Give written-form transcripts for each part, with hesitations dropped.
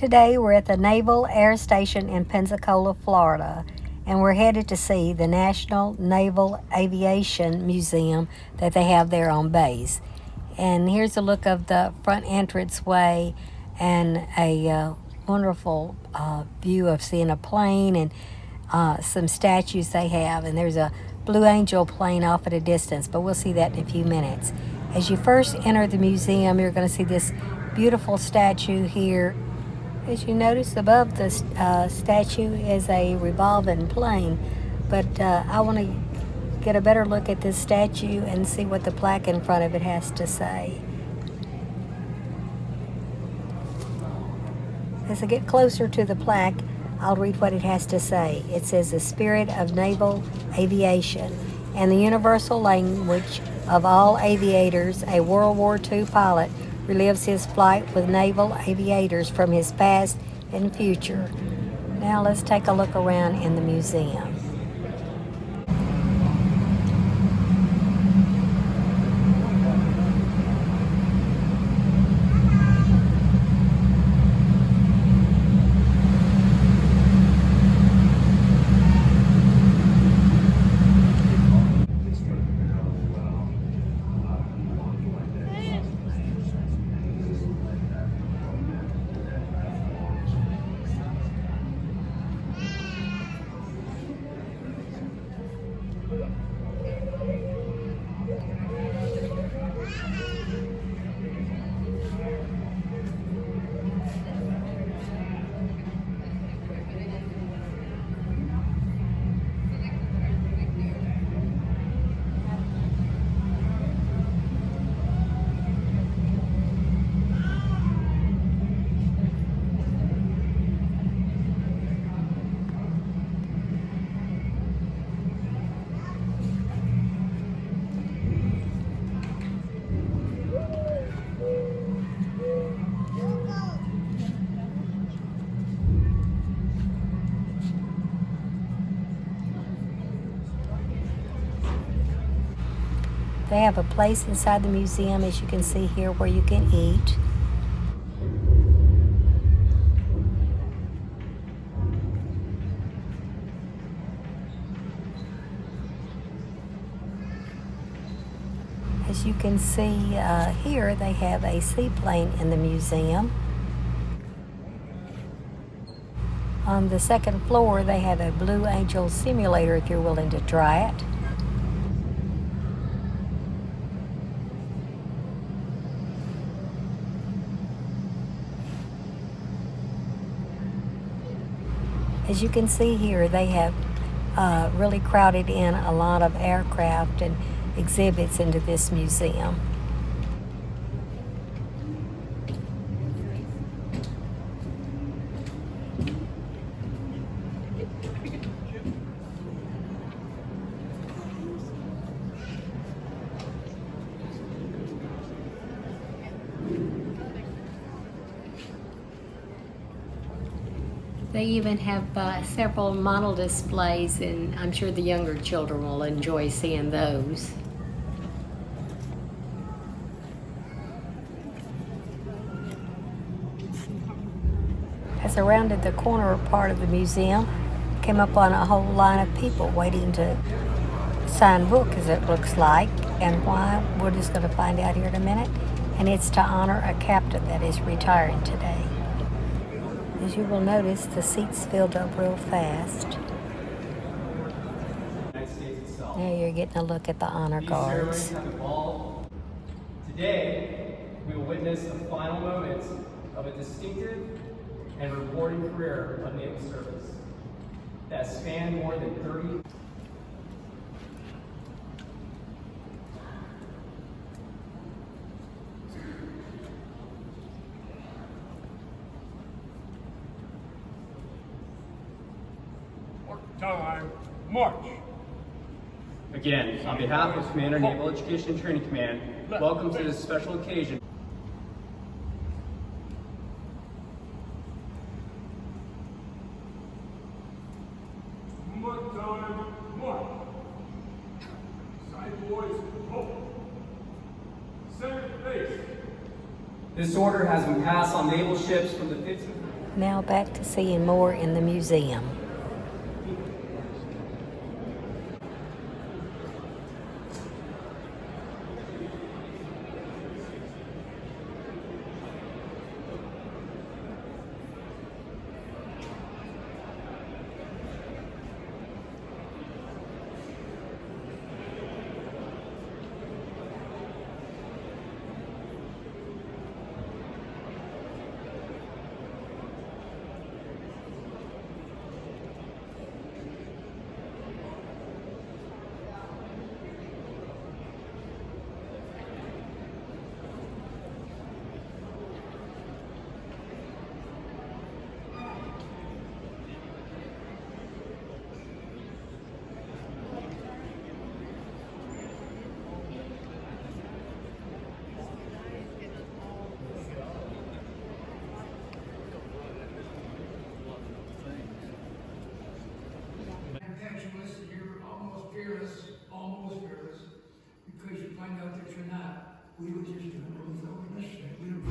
Today we're at the Naval Air Station in Pensacola, Florida, and we're headed to see the Naval Aviation Museum that they have there on base. And here's a look of the front entranceway and a wonderful view of seeing a plane and some statues they have. And there's a Blue Angel plane off at a distance, but we'll see that in a few minutes. As you first enter the museum, you're going to see this beautiful statue here. As you notice, above the statue is a revolving plane, but I want to get a better look at this statue and see what the plaque in front of it has to say. As I get closer to the plaque, I'll read what it has to say. It says, "The spirit of naval aviation and the universal language of all aviators, a World War II pilot relives his flight with naval aviators from his past and future." Now let's take a look around in the museum. They have a place inside the museum, as you can see here, where you can eat. As you can see here, they have a seaplane in the museum. On the second floor, they have a Blue Angel simulator if you're willing to try it. As you can see here, they have really crowded in a lot of aircraft and exhibits into this museum. They even have several model displays, and I'm sure the younger children will enjoy seeing those. As I rounded the corner part of the museum, came up on a whole line of people waiting to sign book, as it looks like. And why, we're just going to find out here in a minute. And it's to honor a captain that is retiring today. As you will notice, the seats filled up real fast. Now you're getting a look at the honor guards. Today, we will witness the final moments of a distinctive and rewarding career of naval service that spanned more than 30. Time, march. Again, on behalf of Commander Naval Education Training Command, welcome to this special occasion. Time, march. Side boys, hope. Center face. This order has been passed on naval ships from the 15th. Now back to seeing more in the museum. Impetuous, you're almost fearless, because you find out that you're not. We were just doing what we thought was necessary. We don't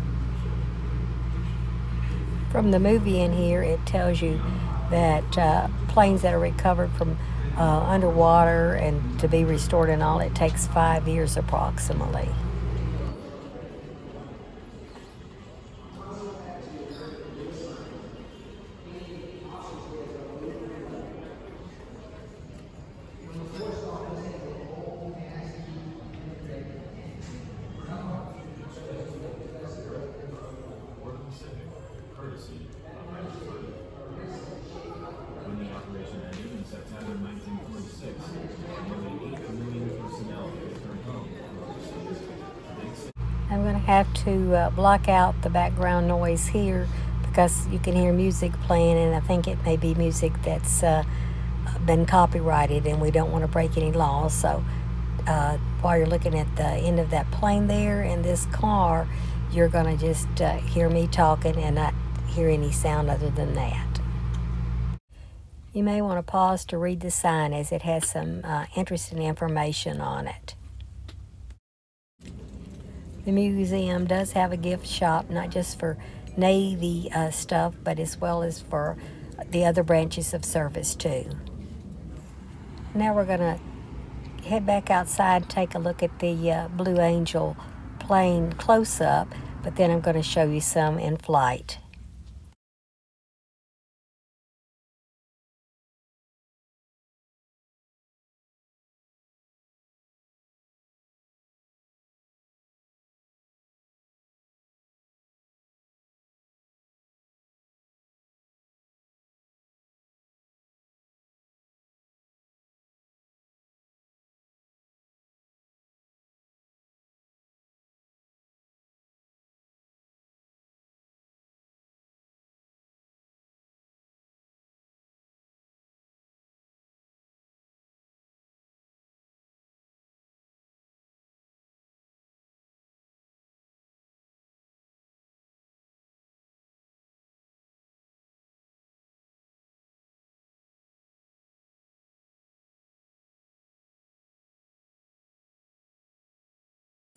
From the movie in here, it tells you that planes that are recovered from underwater and to be restored and all, it takes 5 years approximately. When the operation ended in September 1946, more than 8 million personnel returned home from overseas. I'm going to have to block out the background noise here because you can hear music playing, and I think it may be music that's been copyrighted, and we don't want to break any laws. So while you're looking at the end of that plane there and this car, you're going to just hear me talking and not hear any sound other than that. You may want to pause to read the sign, as it has some interesting information on it. The museum does have a gift shop, not just for Navy stuff, but as well as for the other branches of service too. Now we're going to head back outside and take a look at the Blue Angel plane close up, but then I'm going to show you some in flight.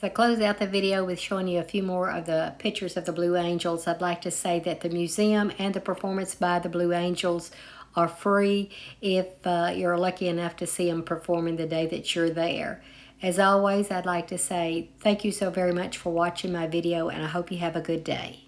To close out the video with showing you a few more of the pictures of the Blue Angels, I'd like to say that the museum and the performance by the Blue Angels are free if you're lucky enough to see them performing the day that you're there. As always, I'd like to say thank you so very much for watching my video, and I hope you have a good day.